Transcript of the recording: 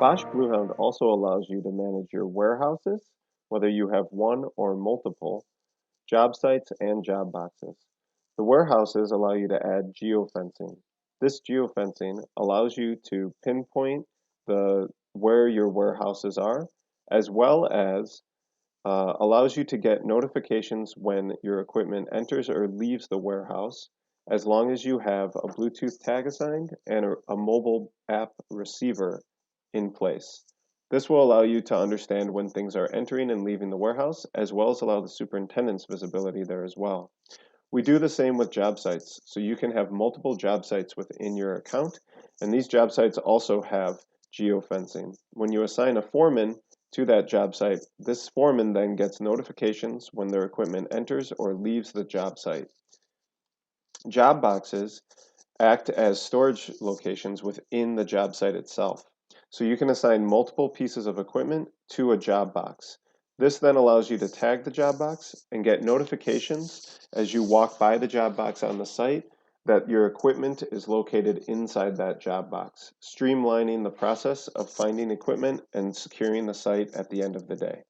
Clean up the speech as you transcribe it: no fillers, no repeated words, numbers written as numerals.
Bosch Bluehound also allows you to manage your warehouses, whether you have one or multiple, job sites, and job boxes. The warehouses allow you to add geofencing. This geofencing allows you to pinpoint where your warehouses are, as well as allows you to get notifications when your equipment enters or leaves the warehouse, as long as you have a Bluetooth tag assigned and a mobile app receiver in place. This will allow you to understand when things are entering and leaving the warehouse, as well as allow the superintendent's visibility there as well. We do the same with job sites, so you can have multiple job sites within your account, and these job sites also have geofencing. When you assign a foreman to that job site, this foreman then gets notifications when their equipment enters or leaves the job site. Job boxes act as storage locations within the job site itself. So you can assign multiple pieces of equipment to a job box. This then allows you to tag the job box and get notifications as you walk by the job box on the site that your equipment is located inside that job box, streamlining the process of finding equipment and securing the site at the end of the day.